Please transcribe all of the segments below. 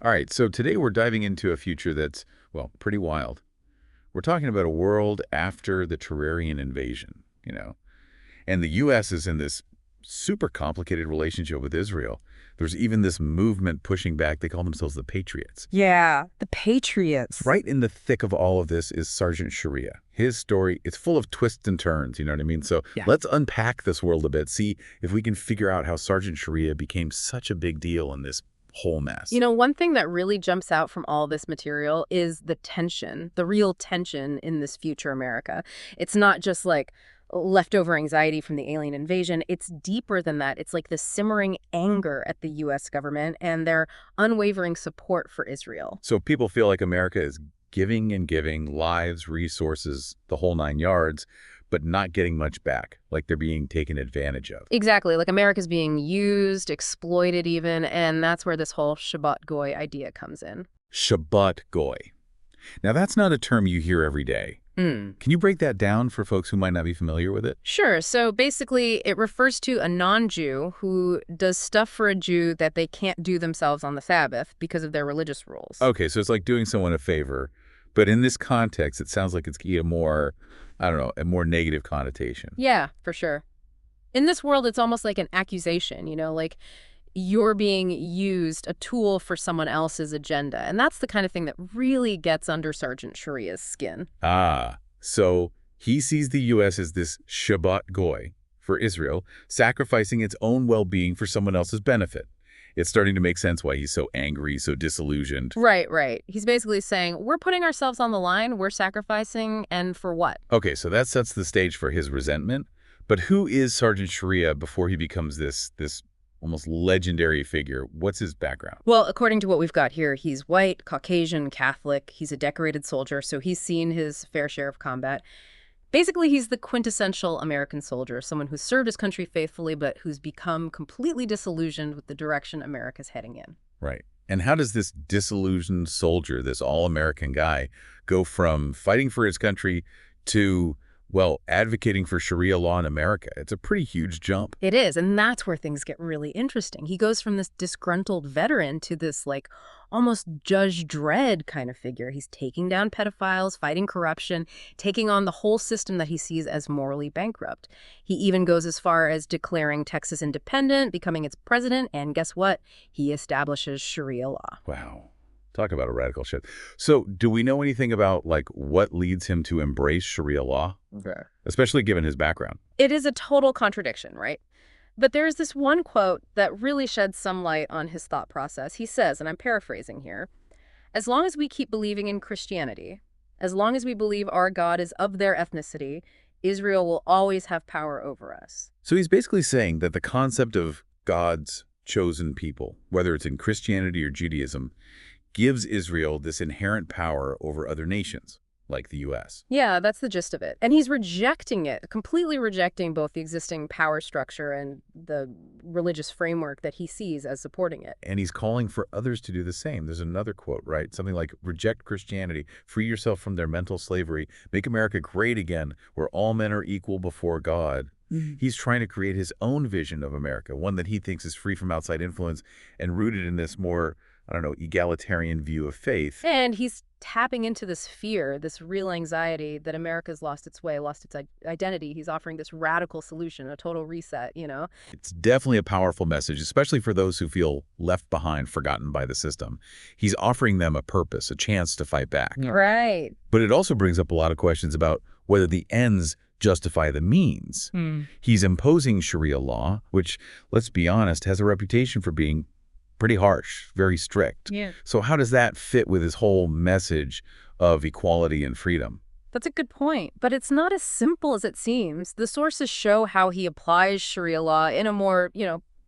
All right, so today we're diving into a future that's, well, pretty wild. We're talking about a world after the Terrarian invasion. And the U.S. is in this super complicated relationship with Israel. There's even this movement pushing back. They call themselves the Patriots. Yeah, the Patriots. Right in the thick of all of this is Sergeant Sharia. His story, it's full of twists and turns, you know what I mean? So Yeah. let's unpack this world a bit, see if we can figure out how Sergeant Sharia became such a big deal in this whole mess. You know, one thing that really jumps out from all this material is the tension, the real tension in this future America. It's not just like leftover anxiety from the alien invasion. It's deeper than that. It's like the simmering anger at the U.S. government and their unwavering support for Israel. So people feel like America is giving and giving lives, resources, the whole nine yards, but not getting much back, like they're being taken advantage of. Exactly. Like America's being used, exploited even, and that's where this whole Shabbat Goy idea comes in. Shabbat Goy. Now, that's not a term you hear every day. Can you break that down for folks who might not be familiar with it? Sure. So basically, it refers to a non-Jew who does stuff for a Jew that they can't do themselves on the Sabbath because of their religious rules. Okay, so it's like doing someone a favor, but in this context, it sounds like it's a more, I don't know, a more negative connotation. Yeah, for sure. In this world, it's almost like an accusation, like you're being used, a tool for someone else's agenda. And that's the kind of thing that really gets under Sergeant Sharia's skin. Ah, so he sees the U.S. as this Shabbat Goy for Israel, sacrificing its own well-being for someone else's benefit. It's starting to make sense why he's so angry, so disillusioned. Right, right. He's basically saying, we're putting ourselves on the line, we're sacrificing, and for what? Okay, so that sets the stage for his resentment. But who is Sergeant Sharia before he becomes this almost legendary figure? What's his background? Well, according to what we've got here, he's white, Caucasian, Catholic. He's a decorated soldier, so he's seen his fair share of combat. Basically, he's the quintessential American soldier, someone who's served his country faithfully, but who's become completely disillusioned with the direction America's heading in. Right. And how does this disillusioned soldier, this all-American guy, go from fighting for his country to, well, advocating for Sharia law in America? It's a pretty huge jump. It is, and that's where things get really interesting. He goes from this disgruntled veteran to this, like, almost Judge Dredd kind of figure. He's taking down pedophiles, fighting corruption, taking on the whole system that he sees as morally bankrupt. He even goes as far as declaring Texas independent, becoming its president, and guess what? He establishes Sharia law. Wow. Talk about a radical shift. So do we know anything about, like, what leads him to embrace Sharia law? Okay. Especially given his background. It is a total contradiction, right? But there's this one quote that really sheds some light on his thought process. He says, and I'm paraphrasing here, as long as we keep believing in Christianity, as long as we believe our God is of their ethnicity, Israel will always have power over us. So he's basically saying that the concept of God's chosen people, whether it's in Christianity or Judaism, gives Israel this inherent power over other nations, like the U.S. Yeah, that's the gist of it. And he's rejecting it, completely rejecting both the existing power structure and the religious framework that he sees as supporting it. And he's calling for others to do the same. There's another quote, right? Something like, reject Christianity, free yourself from their mental slavery, make America great again, where all men are equal before God. He's trying to create his own vision of America, one that he thinks is free from outside influence and rooted in this more, I don't know, egalitarian view of faith. And he's tapping into this fear, this real anxiety that America's lost its way, lost its identity. He's offering this radical solution, a total reset, It's definitely a powerful message, especially for those who feel left behind, forgotten by the system. He's offering them a purpose, a chance to fight back. Right. But it also brings up a lot of questions about whether the ends justify the means. He's imposing Sharia law, which, let's be honest, has a reputation for being pretty harsh, very strict. Yeah. So how does that fit with his whole message of equality and freedom? That's a good point, but it's not as simple as it seems. The sources show how he applies Sharia law in a more,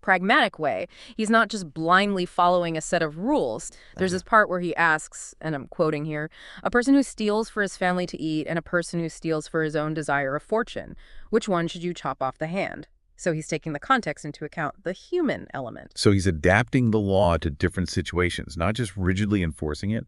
pragmatic way. He's not just blindly following a set of rules. There's this part where he asks, and I'm quoting here, a person who steals for his family to eat and a person who steals for his own desire of fortune, which one should you chop off the hand? So he's taking the context into account, the human element. So he's adapting the law to different situations, not just rigidly enforcing it.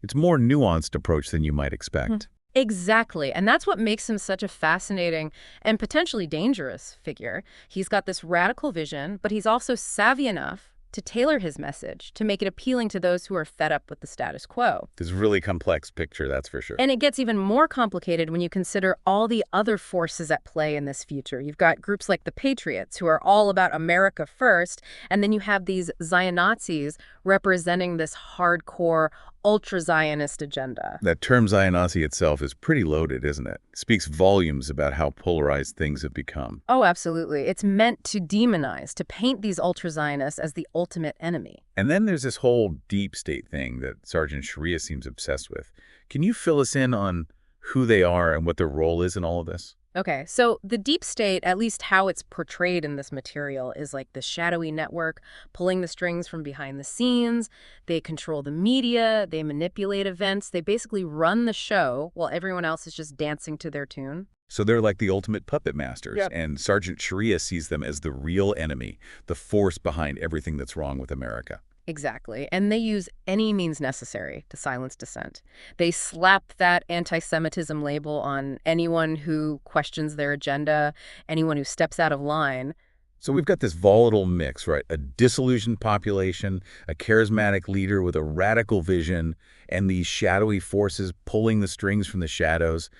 It's a more nuanced approach than you might expect. Exactly. And that's what makes him such a fascinating and potentially dangerous figure. He's got this radical vision, but he's also savvy enough to tailor his message, to make it appealing to those who are fed up with the status quo. This really complex picture, that's for sure. And it gets even more complicated when you consider all the other forces at play in this future. You've got groups like the Patriots, who are all about America first, and then you have these Zionazis representing this hardcore, ultra-Zionist agenda. That term Zionazi itself is pretty loaded, isn't it? It speaks volumes about how polarized things have become. Oh, absolutely. It's meant to demonize, to paint these ultra-Zionists as the ultimate enemy. And then there's this whole deep state thing that Sergeant Sharia seems obsessed with. Can you fill us in on who they are and what their role is in all of this? Okay, so the deep state, at least how it's portrayed in this material, is like the shadowy network pulling the strings from behind the scenes. They control the media, they manipulate events, they basically run the show while everyone else is just dancing to their tune. So they're like the ultimate puppet masters, Yep. and Sergeant Sharia sees them as the real enemy, the force behind everything that's wrong with America. Exactly. And they use any means necessary to silence dissent. They slap that anti-Semitism label on anyone who questions their agenda, anyone who steps out of line. So we've got this volatile mix, right? A disillusioned population, a charismatic leader with a radical vision, and these shadowy forces pulling the strings from the shadows.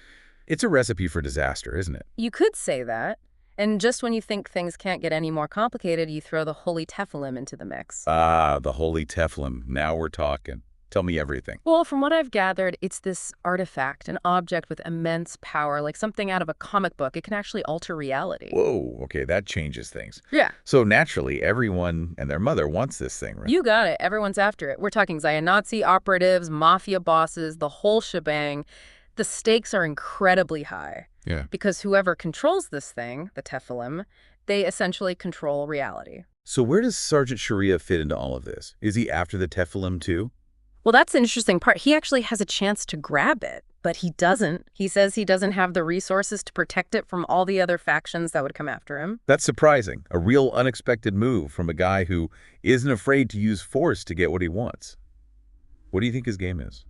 It's a recipe for disaster, isn't it? You could say that. And just when you think things can't get any more complicated, you throw the holy Tefillin into the mix. Ah, the holy Tefillin. Now we're talking. Tell me everything. Well, from what I've gathered, it's this artifact, an object with immense power, like something out of a comic book. It can actually alter reality. Whoa, okay, that changes things. Yeah. So naturally, everyone and their mother wants this thing, right? You got it. Everyone's after it. We're talking Zionazi operatives, mafia bosses, the whole shebang. The stakes are incredibly high. Yeah. Because whoever controls this thing, the Tefillin, they essentially control reality. So where does Sergeant Sharia fit into all of this? Is he after the Tefillin too? Well, that's the interesting part. He actually has a chance to grab it, but he doesn't. He says he doesn't have the resources to protect it from all the other factions that would come after him. That's surprising. A real unexpected move from a guy who isn't afraid to use force to get what he wants. What do you think his game is?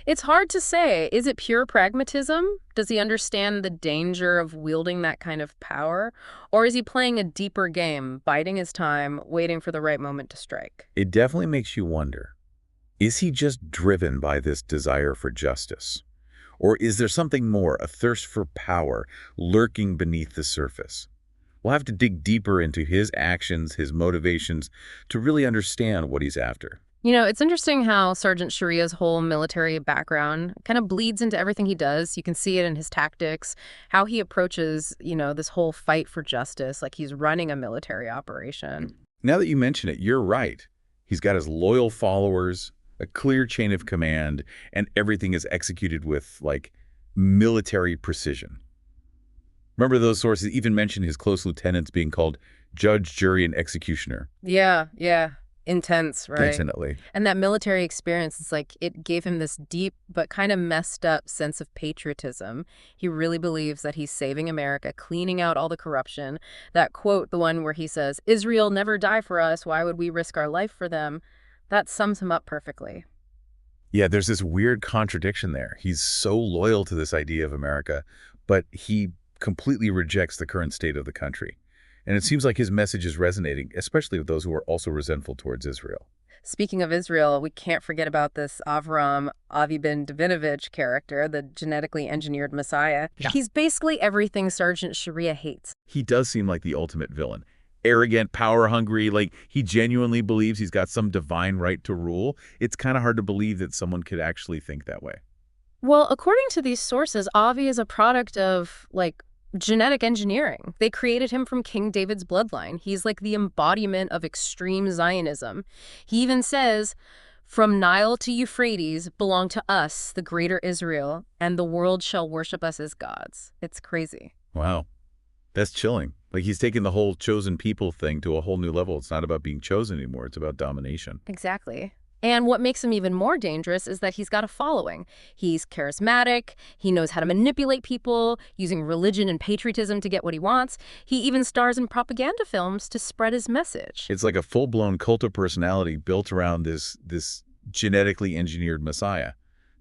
It's hard to say. Is it pure pragmatism? Does he understand the danger of wielding that kind of power? Or is he playing a deeper game, biding his time, waiting for the right moment to strike? It definitely makes you wonder. Is he just driven by this desire for justice? Or is there something more, a thirst for power, lurking beneath the surface? We'll have to dig deeper into his actions, his motivations, to really understand what he's after. You know, it's interesting how Sergeant Sharia's whole military background kind of bleeds into everything he does. You can see it in his tactics, how he approaches, this whole fight for justice, like he's running a military operation. Now that you mention it, you're right. He's got his loyal followers, a clear chain of command, and everything is executed with, military precision. Remember, those sources even mention his close lieutenants being called judge, jury, and executioner. Yeah. Intense, right? Definitely. And that military experience, it's like it gave him this deep but kind of messed up sense of patriotism. He really believes that he's saving America, cleaning out all the corruption. That quote, the one where he says, "Israel never die for us, why would we risk our life for them?" That sums him up perfectly. Yeah, there's this weird contradiction there. He's so loyal to this idea of America, but he completely rejects the current state of the country. And it seems like his message is resonating, especially with those who are also resentful towards Israel. Speaking of Israel, we can't forget about this Avram Avi ben Davidovich character, the genetically engineered Messiah. Yeah. He's basically everything Sergeant Sharia hates. He does seem like the ultimate villain. Arrogant, power-hungry, like he genuinely believes he's got some divine right to rule. It's kind of hard to believe that someone could actually think that way. Well, according to these sources, Avi is a product of, genetic engineering. They created him from King David's bloodline. He's like the embodiment of extreme Zionism. He even says, "From Nile to Euphrates belong to us, the greater Israel, and the world shall worship us as gods." It's crazy. Wow. That's chilling. Like he's taking the whole chosen people thing to a whole new level. It's not about being chosen anymore. It's about domination. Exactly. And what makes him even more dangerous is that he's got a following. He's charismatic. He knows how to manipulate people, using religion and patriotism to get what he wants. He even stars in propaganda films to spread his message. It's like a full-blown cult of personality built around this genetically engineered Messiah.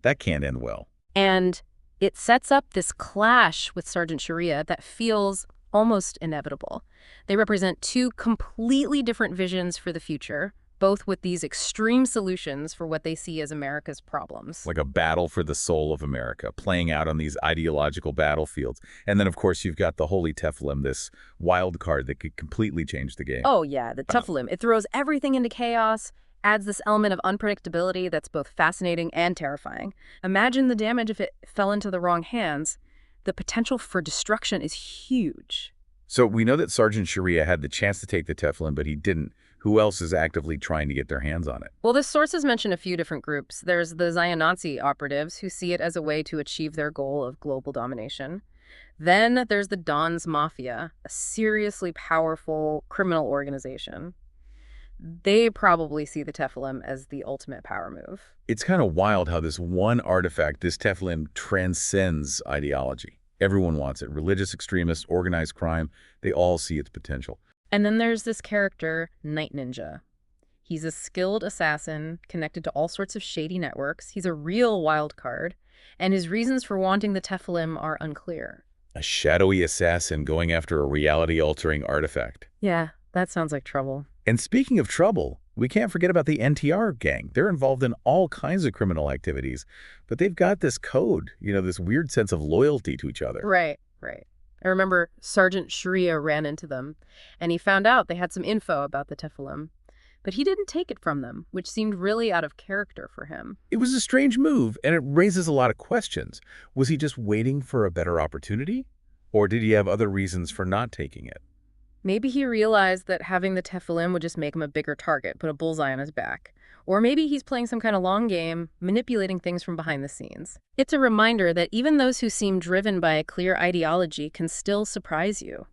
That can't end well. And it sets up this clash with Sergeant Sharia that feels almost inevitable. They represent two completely different visions for the future, both with these extreme solutions for what they see as America's problems. Like a battle for the soul of America, playing out on these ideological battlefields. And then, of course, you've got the Holy Tefillin, this wild card that could completely change the game. Oh, yeah, the Tefillin. It throws everything into chaos, adds this element of unpredictability that's both fascinating and terrifying. Imagine the damage if it fell into the wrong hands. The potential for destruction is huge. So we know that Sergeant Sharia had the chance to take the Tefillin, but he didn't. Who else is actively trying to get their hands on it? Well, the sources mention a few different groups. There's the Nazi operatives who see it as a way to achieve their goal of global domination. Then there's the Don's Mafia, a seriously powerful criminal organization. They probably see the Tefillin as the ultimate power move. It's kind of wild how this one artifact, this Tefillin, transcends ideology. Everyone wants it. Religious extremists, organized crime, they all see its potential. And then there's this character, Night Ninja. He's a skilled assassin connected to all sorts of shady networks. He's a real wild card, and his reasons for wanting the Tefillin are unclear. A shadowy assassin going after a reality-altering artifact. Yeah, that sounds like trouble. And speaking of trouble, we can't forget about the NTR gang. They're involved in all kinds of criminal activities, but they've got this code, this weird sense of loyalty to each other. Right. I remember Sergeant Sharia ran into them, and he found out they had some info about the Tefillin, but he didn't take it from them, which seemed really out of character for him. It was a strange move, and it raises a lot of questions. Was he just waiting for a better opportunity? Or did he have other reasons for not taking it? Maybe he realized that having the Tefillin would just make him a bigger target, put a bullseye on his back. Or maybe he's playing some kind of long game, manipulating things from behind the scenes. It's a reminder that even those who seem driven by a clear ideology can still surprise you.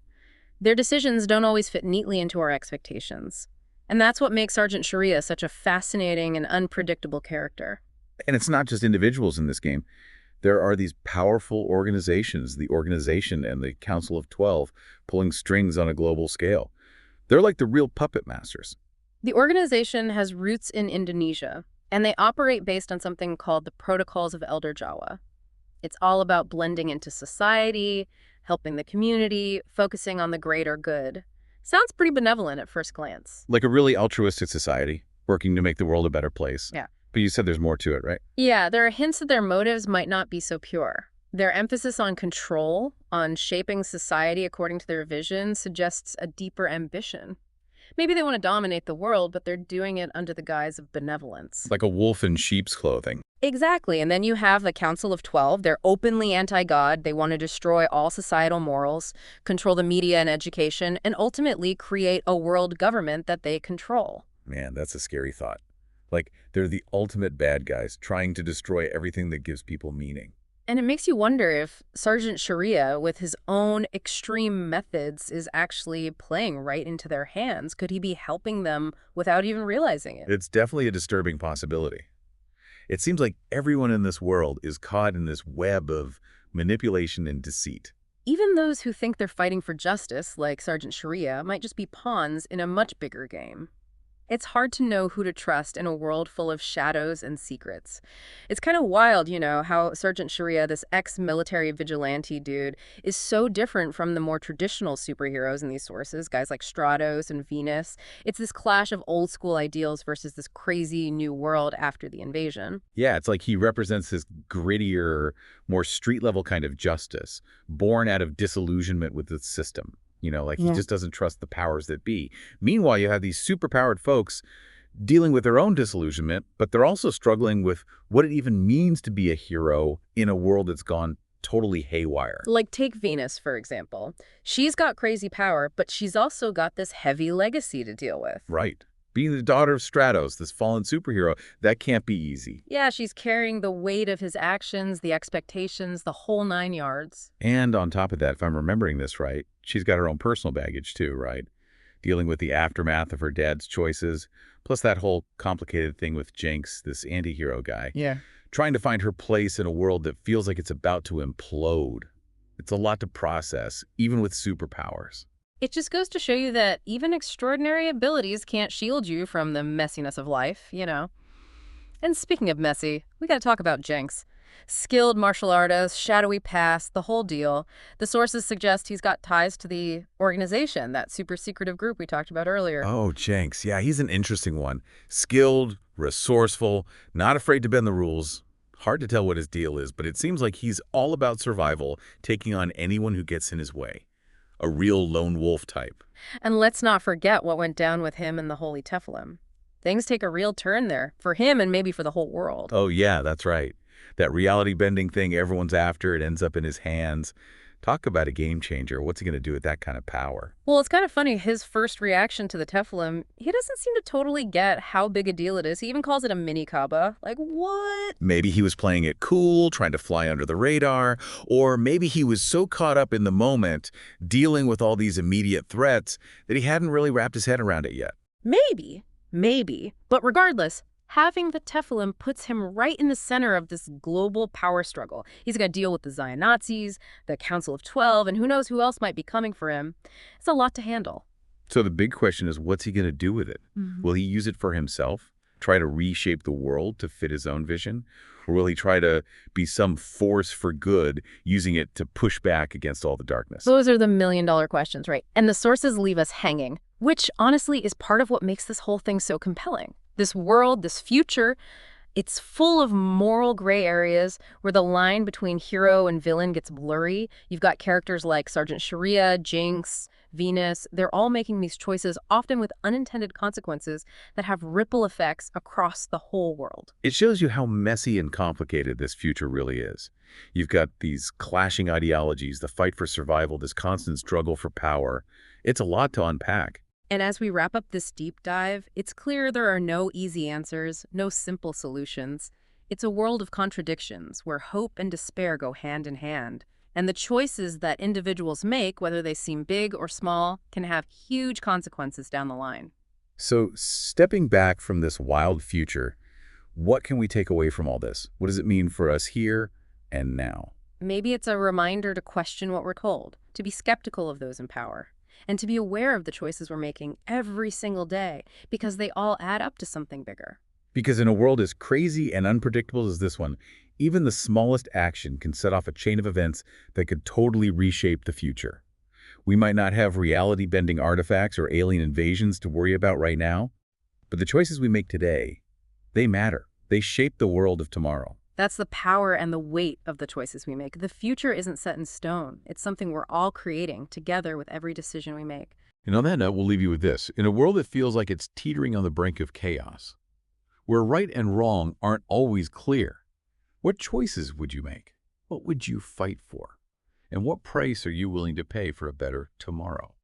Their decisions don't always fit neatly into our expectations. And that's what makes Sergeant Sharia such a fascinating and unpredictable character. And it's not just individuals in this game. There are these powerful organizations, the Organization and the Council of 12, pulling strings on a global scale. They're like the real puppet masters. The organization has roots in Indonesia, and they operate based on something called the Protocols of Elder Jawa. It's all about blending into society, helping the community, focusing on the greater good. Sounds pretty benevolent at first glance. Like a really altruistic society, working to make the world a better place. Yeah. But you said there's more to it, right? Yeah, there are hints that their motives might not be so pure. Their emphasis on control, on shaping society according to their vision, suggests a deeper ambition. Maybe they want to dominate the world, but they're doing it under the guise of benevolence. Like a wolf in sheep's clothing. Exactly. And then you have the Council of 12. They're openly anti-God. They want to destroy all societal morals, control the media and education, and ultimately create a world government that they control. Man, that's a scary thought. Like, they're the ultimate bad guys, trying to destroy everything that gives people meaning. And it makes you wonder if Sergeant Sharia, with his own extreme methods, is actually playing right into their hands. Could he be helping them without even realizing it? It's definitely a disturbing possibility. It seems like everyone in this world is caught in this web of manipulation and deceit. Even those who think they're fighting for justice, like Sergeant Sharia, might just be pawns in a much bigger game. It's hard to know who to trust in a world full of shadows and secrets. It's kind of wild, how Sergeant Sharia, this ex-military vigilante dude, is so different from the more traditional superheroes in these sources, guys like Stratos and Venus. It's this clash of old-school ideals versus this crazy new world after the invasion. Yeah, it's like he represents this grittier, more street-level kind of justice, born out of disillusionment with the system. He just doesn't trust the powers that be. Meanwhile, you have these superpowered folks dealing with their own disillusionment, but they're also struggling with what it even means to be a hero in a world that's gone totally haywire. Like, take Venus, for example. She's got crazy power, but she's also got this heavy legacy to deal with. Right. Being the daughter of Stratos, this fallen superhero, that can't be easy. Yeah, she's carrying the weight of his actions, the expectations, the whole 9 yards. And on top of that, if I'm remembering this right, she's got her own personal baggage too, right? Dealing with the aftermath of her dad's choices, plus that whole complicated thing with Jinx, this anti-hero guy. Yeah. Trying to find her place in a world that feels like it's about to implode. It's a lot to process, even with superpowers. It just goes to show you that even extraordinary abilities can't shield you from the messiness of life, And speaking of messy, we got to talk about Jinx. Skilled martial artist, shadowy past, the whole deal. The sources suggest he's got ties to the organization, that super secretive group we talked about earlier. Oh, Jenks. Yeah, he's an interesting one. Skilled, resourceful, not afraid to bend the rules. Hard to tell what his deal is, but it seems like he's all about survival, taking on anyone who gets in his way. A real lone wolf type. And let's not forget what went down with him and the Holy Tefillin. Things take a real turn there, for him and maybe for the whole world. Oh, yeah, that's right. That reality-bending thing everyone's after, it ends up in his hands. Talk about a game changer. What's he going to do with that kind of power? Well, it's kind of funny, his first reaction to the Tefillin, he doesn't seem to totally get how big a deal it is. He even calls it a mini Kaaba. Like, what? Maybe he was playing it cool, trying to fly under the radar, or maybe he was so caught up in the moment, dealing with all these immediate threats, that he hadn't really wrapped his head around it yet. Maybe. Maybe. But regardless, having the Tefillin puts him right in the center of this global power struggle. He's going to deal with the Zion Nazis, the Council of 12, and who knows who else might be coming for him. It's a lot to handle. So the big question is, what's he going to do with it? Will he use it for himself, try to reshape the world to fit his own vision? Or will he try to be some force for good, using it to push back against all the darkness? Those are the million-dollar questions, right? And the sources leave us hanging, which honestly is part of what makes this whole thing so compelling. This world, this future, it's full of moral gray areas where the line between hero and villain gets blurry. You've got characters like Sergeant Sharia, Jinx, Venus. They're all making these choices, often with unintended consequences that have ripple effects across the whole world. It shows you how messy and complicated this future really is. You've got these clashing ideologies, the fight for survival, this constant struggle for power. It's a lot to unpack. And as we wrap up this deep dive, it's clear there are no easy answers, no simple solutions. It's a world of contradictions where hope and despair go hand in hand. And the choices that individuals make, whether they seem big or small, can have huge consequences down the line. So, stepping back from this wild future, what can we take away from all this? What does it mean for us here and now? Maybe it's a reminder to question what we're told, to be skeptical of those in power, and to be aware of the choices we're making every single day, because they all add up to something bigger. Because in a world as crazy and unpredictable as this one, even the smallest action can set off a chain of events that could totally reshape the future. We might not have reality-bending artifacts or alien invasions to worry about right now, but the choices we make today, they matter. They shape the world of tomorrow. That's the power and the weight of the choices we make. The future isn't set in stone. It's something we're all creating together with every decision we make. And on that note, we'll leave you with this. In a world that feels like it's teetering on the brink of chaos, where right and wrong aren't always clear, what choices would you make? What would you fight for? And what price are you willing to pay for a better tomorrow?